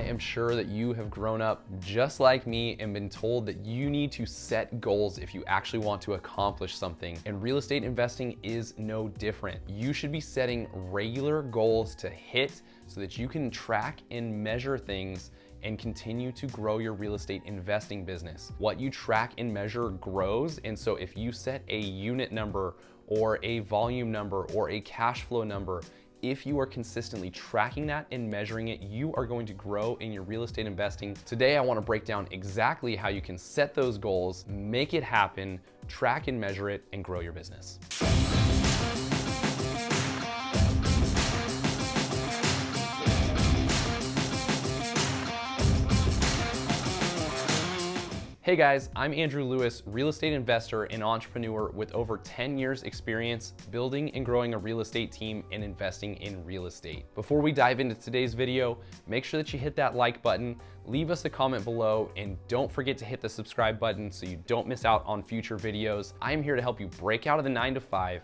am sure that you have grown up just like me and been told that you need to set goals if you actually want to accomplish something. And real estate investing is no different. You should be setting regular goals to hit so that you can track and measure things and continue to grow your real estate investing business. What you track and measure grows. And so if you set a unit number or a volume number or a cash flow number, if you are consistently tracking that and measuring it, you are going to grow in your real estate investing. Today, I want to break down exactly how you can set those goals, make it happen, track and measure it, and grow your business. Hey guys, I'm Andrew Lewis, real estate investor and entrepreneur with over 10 years experience building and growing a real estate team and investing in real estate. Before we dive into today's video, make sure that you hit that like button, leave us a comment below, and don't forget to hit the subscribe button so you don't miss out on future videos. I'm here to help you break out of the 9-to-5,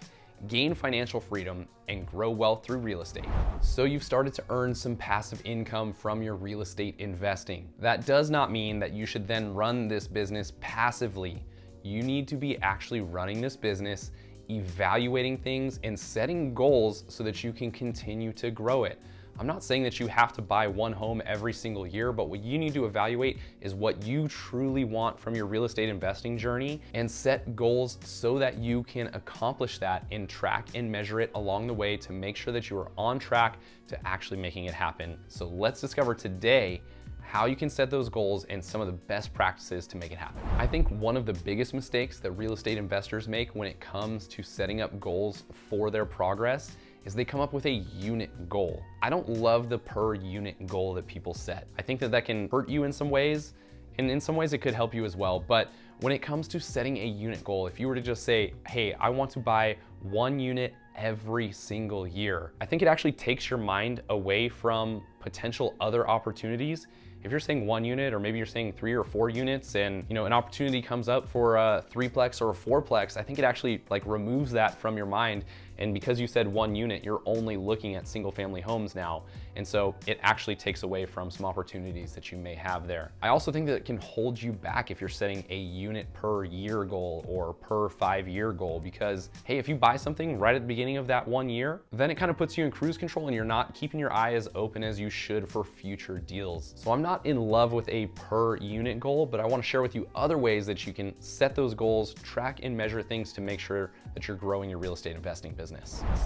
gain financial freedom, and grow wealth through real estate. So you've started to earn some passive income from your real estate investing. That does not mean that you should then run this business passively. You need to be actually running this business, evaluating things, and setting goals so that you can continue to grow it. I'm not saying that you have to buy one home every single year, but what you need to evaluate is what you truly want from your real estate investing journey and set goals so that you can accomplish that and track and measure it along the way to make sure that you are on track to actually making it happen. So let's discover today how you can set those goals and some of the best practices to make it happen. I think one of the biggest mistakes that real estate investors make when it comes to setting up goals for their progress is they come up with a unit goal. I don't love the per unit goal that people set. I think that can hurt you in some ways, and in some ways it could help you as well. But when it comes to setting a unit goal, if you were to just say, hey, I want to buy 1 unit every single year, I think it actually takes your mind away from potential other opportunities. If you're saying 1 unit, or maybe you're saying 3 or 4 units, and an opportunity comes up for a 3-plex or a 4-plex, I think it actually removes that from your mind. And because you said 1 unit, you're only looking at single family homes now. And so it actually takes away from some opportunities that you may have there. I also think that it can hold you back if you're setting a unit per year goal or per 5-year goal, because hey, if you buy something right at the beginning of that 1 year, then it kind of puts you in cruise control and you're not keeping your eye as open as you should for future deals. So I'm not in love with a per unit goal, but I want to share with you other ways that you can set those goals, track and measure things to make sure that you're growing your real estate investing business.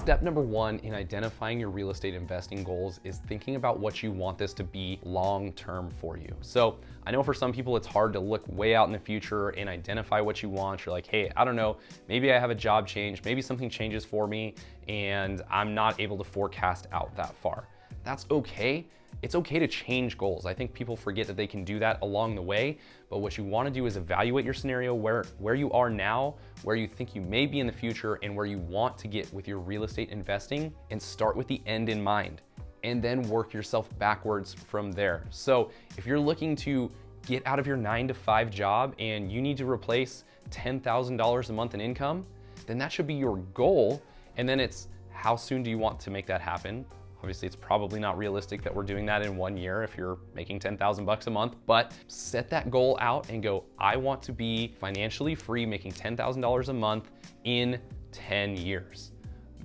Step number 1 in identifying your real estate investing goals is thinking about what you want this to be long-term for you. So I know for some people it's hard to look way out in the future and identify what you want. You're like, hey, I don't know, maybe I have a job change, maybe something changes for me and I'm not able to forecast out that far. That's okay. It's okay to change goals. I think people forget that they can do that along the way, but what you want to do is evaluate your scenario, where you are now, where you think you may be in the future, and where you want to get with your real estate investing, and start with the end in mind, and then work yourself backwards from there. So if you're looking to get out of your 9-to-5 job and you need to replace $10,000 a month in income, then that should be your goal. And then it's how soon do you want to make that happen? Obviously, it's probably not realistic that we're doing that in 1 year if you're making 10,000 bucks a month, but set that goal out and go, I want to be financially free, making $10,000 a month in 10 years.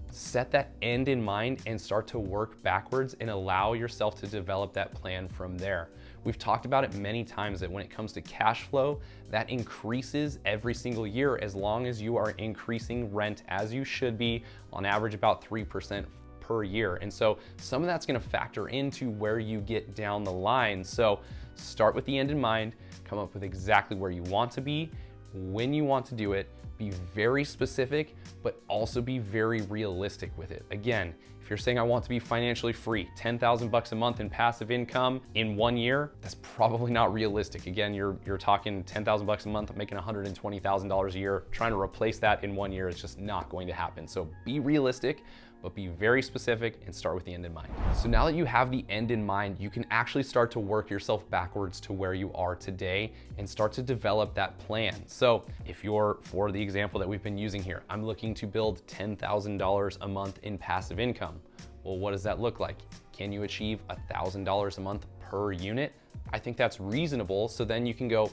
Set that end in mind and start to work backwards and allow yourself to develop that plan from there. We've talked about it many times that when it comes to cash flow, that increases every single year as long as you are increasing rent as you should be, on average about 3% per year. And so some of that's going to factor into where you get down the line. So start with the end in mind, come up with exactly where you want to be, when you want to do it, be very specific, but also be very realistic with it. Again, if you're saying I want to be financially free, 10,000 bucks a month in passive income in 1 year, that's probably not realistic. Again, you're talking 10,000 bucks a month, making $120,000 a year. Trying to replace that in 1 year is just not going to happen. So be realistic, but be very specific and start with the end in mind. So now that you have the end in mind, you can actually start to work yourself backwards to where you are today and start to develop that plan. So if you're, for the example that we've been using here, I'm looking to build $10,000 a month in passive income. Well, what does that look like? Can you achieve $1,000 a month per unit, I think that's reasonable. So then you can go,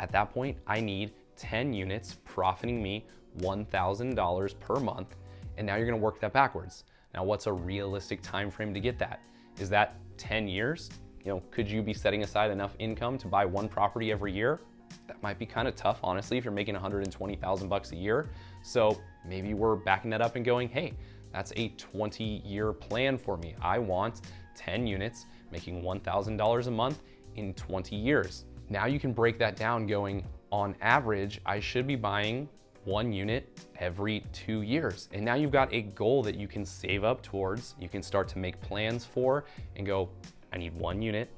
at that point, I need 10 units profiting me $1,000 per month. And now you're gonna work that backwards. Now, what's a realistic time frame to get that? Is that 10 years? You know, could you be setting aside enough income to buy one property every year? That might be kind of tough, honestly, if you're making 120,000 bucks a year. So maybe we're backing that up and going, hey, that's a 20-year plan for me. I want 10 units making $1,000 a month in 20 years. Now you can break that down going, on average, I should be buying one unit every 2 years. And now you've got a goal that you can save up towards, you can start to make plans for and go, I need one unit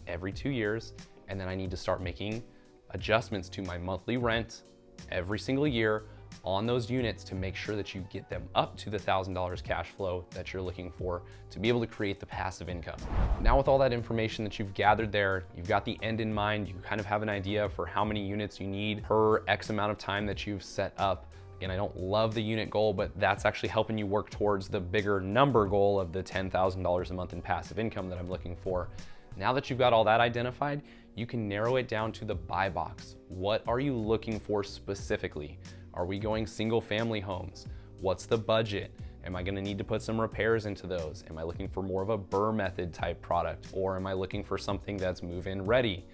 every 2 years, and then I need to start making adjustments to my monthly rent every single year on those units to make sure that you get them up to the $1,000 cash flow that you're looking for to be able to create the passive income. Now, with all that information that you've gathered there, you've got the end in mind, you kind of have an idea for how many units you need per X amount of time that you've set up. Again, I don't love the unit goal, but that's actually helping you work towards the bigger number goal of the $10,000 a month in passive income that I'm looking for. Now that you've got all that identified, you can narrow it down to the buy box. What are you looking for specifically? Are we going single family homes? What's the budget? Am I gonna need to put some repairs into those? Am I looking for more of a BRRRR method type product? Or am I looking for something that's move-in ready?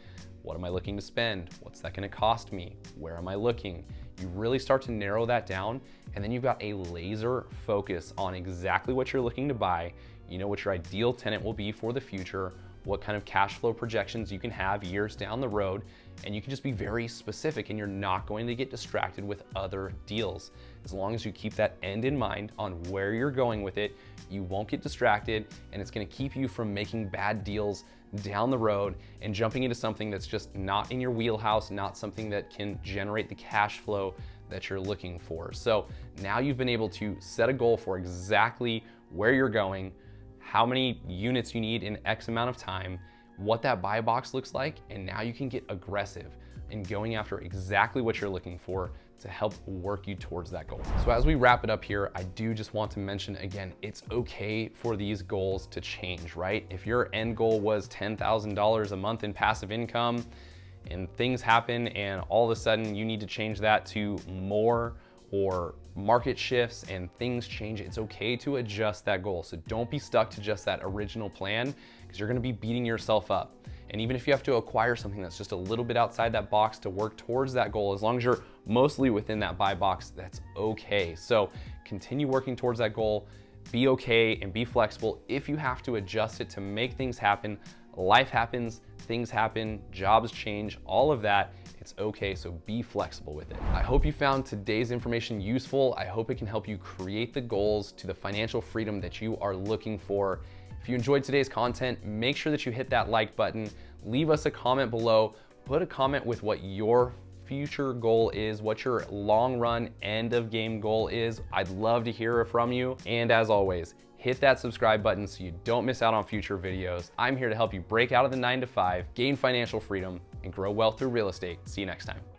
What am I looking to spend? What's that gonna cost me? Where am I looking? You really start to narrow that down, and then you've got a laser focus on exactly what you're looking to buy. You know what your ideal tenant will be for the future, what kind of cash flow projections you can have years down the road, and you can just be very specific and you're not going to get distracted with other deals. As long as you keep that end in mind on where you're going with it, you won't get distracted, and it's gonna keep you from making bad deals down the road and jumping into something that's just not in your wheelhouse, not something that can generate the cash flow that you're looking for. So now you've been able to set a goal for exactly where you're going, how many units you need in X amount of time, what that buy box looks like, and now you can get aggressive in going after exactly what you're looking for to help work you towards that goal. So as we wrap it up here, I do just want to mention again, it's okay for these goals to change, right? If your end goal was $10,000 a month in passive income and things happen and all of a sudden you need to change that to more, or market shifts and things change, it's okay to adjust that goal. So don't be stuck to just that original plan, because you're gonna be beating yourself up. And even if you have to acquire something that's just a little bit outside that box to work towards that goal, as long as you're mostly within that buy box, that's okay. So continue working towards that goal, be okay and be flexible. If you have to adjust it to make things happen, life happens, things happen, jobs change, all of that, it's okay, so be flexible with it. I hope you found today's information useful. I hope it can help you create the goals to the financial freedom that you are looking for. If you enjoyed today's content, make sure that you hit that like button, leave us a comment below, put a comment with what your future goal is, what your long run end of game goal is. I'd love to hear from you. And as always, hit that subscribe button so you don't miss out on future videos. I'm here to help you break out of the 9 to 5, gain financial freedom, and grow wealth through real estate. See you next time.